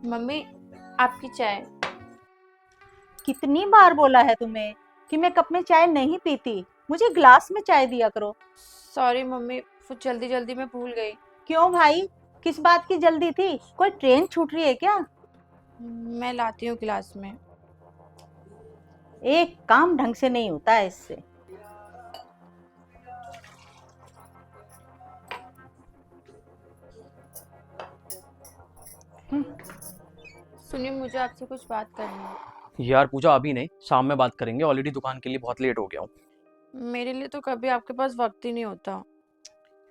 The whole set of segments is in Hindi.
मम्मी, आपकी चाय। कितनी बार बोला है तुम्हें कि मैं कप में चाय नहीं पीती, मुझे ग्लास में चाय दिया करो। सॉरी मम्मी, वो जल्दी जल्दी में भूल गई। क्यों भाई, किस बात की जल्दी थी? कोई ट्रेन छूट रही है क्या? मैं लाती हूँ गिलास में। एक काम ढंग से नहीं होता है इससे। हम्म, सुनिए, मुझे आपसे कुछ बात करनी है। यार पूजा, अभी नहीं, शाम में बात करेंगे। ऑलरेडी दुकान के लिए बहुत लेट हो गया हूँ। मेरे लिए तो कभी आपके पास वक्त ही नहीं होता।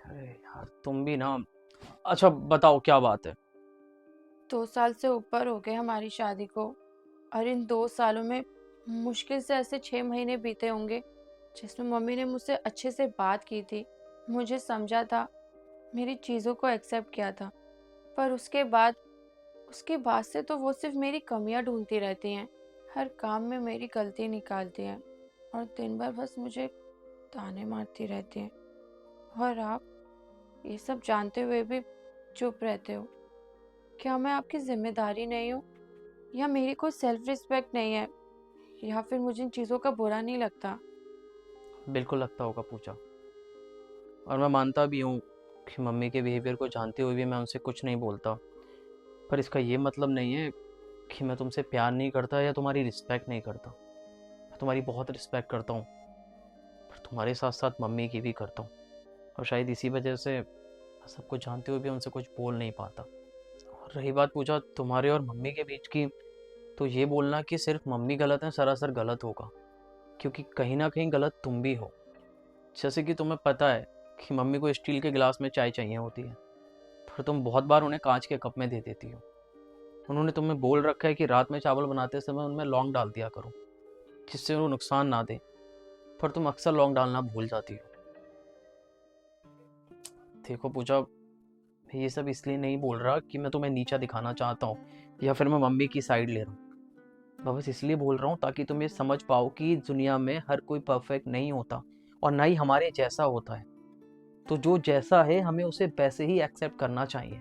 अरे यार तुम भी ना। अच्छा बताओ क्या बात है। 2 साल से ऊपर हो गए हमारी शादी को, और इन 2 सालों में मुश्किल से ऐसे 6 महीने बीते होंगे जिसमें मम्मी ने मुझसे अच्छे से बात की थी, मुझे समझा था, मेरी चीज़ों को एक्सेप्ट किया था। पर उसके बाद से तो वो सिर्फ मेरी कमियां ढूंढती रहती हैं, हर काम में मेरी गलती निकालती हैं, और दिन भर बस मुझे ताने मारती रहती हैं। और आप ये सब जानते हुए भी चुप रहते हो। क्या मैं आपकी जिम्मेदारी नहीं हूँ, या मेरी कोई सेल्फ रिस्पेक्ट नहीं है, या फिर मुझे इन चीज़ों का बुरा नहीं लगता? बिल्कुल लगता होगा पूजा, और मैं मानता भी हूँ कि मम्मी के बिहेवियर को जानते हुए भी मैं उनसे कुछ नहीं बोलता। पर इसका ये मतलब नहीं है कि मैं तुमसे प्यार नहीं करता या तुम्हारी रिस्पेक्ट नहीं करता। मैं तुम्हारी बहुत रिस्पेक्ट करता हूँ, पर तुम्हारे साथ साथ मम्मी की भी करता हूँ। और शायद इसी वजह से मैं सब कुछ जानते हुए भी उनसे कुछ बोल नहीं पाता। और रही बात पूजा तुम्हारे और मम्मी के बीच की, तो ये बोलना कि सिर्फ मम्मी गलत है सरासर गलत होगा, क्योंकि कहीं ना कहीं गलत तुम भी हो। जैसे कि तुम्हें पता है कि मम्मी को स्टील के गिलास में चाय चाहिए होती है, पर तुम बहुत बार उन्हें कांच के कप में दे देती हो। उन्होंने तुम्हें बोल रखा है कि रात में चावल बनाते समय उनमें लौंग डाल दिया करो, जिससे वो नुकसान ना दे, पर तुम अक्सर लौंग डालना भूल जाती हो। देखो पूजा, मैं ये सब इसलिए नहीं बोल रहा कि मैं तुम्हें नीचा दिखाना चाहता हूँ या फिर मैं मम्मी की साइड ले रहा हूँ। मैं बस इसलिए बोल रहा हूँ ताकि तुम ये समझ पाओ कि इस दुनिया में हर कोई परफेक्ट नहीं होता, और ना ही हमारे जैसा होता है। तो जो जैसा है हमें उसे वैसे ही एक्सेप्ट करना चाहिए।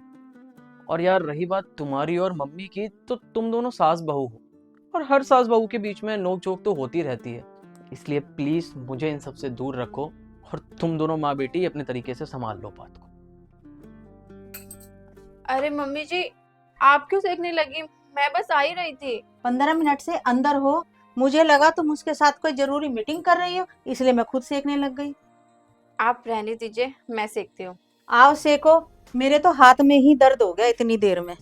और यार रही बात तुम्हारी और मम्मी की, तो तुम दोनों सास बहू हो, और हर सास बहू के बीच में नोक झोंक तो होती रहती है। इसलिए प्लीज मुझे इन सब से दूर रखो, और तुम दोनों माँ बेटी अपने तरीके से संभाल लो बात को। अरे मम्मी जी, आप क्यों सेकने लगी? मैं बस आ ही रही थी। 15 मिनट से अंदर हो। मुझे लगा तुम उसके साथ कोई जरूरी मीटिंग कर रही हो, इसलिए मैं खुद सेकने लग गई। आप रहने दीजिए, मैं सेकती हूँ। आओ सेको। मेरे तो हाथ में ही दर्द हो गया इतनी देर में।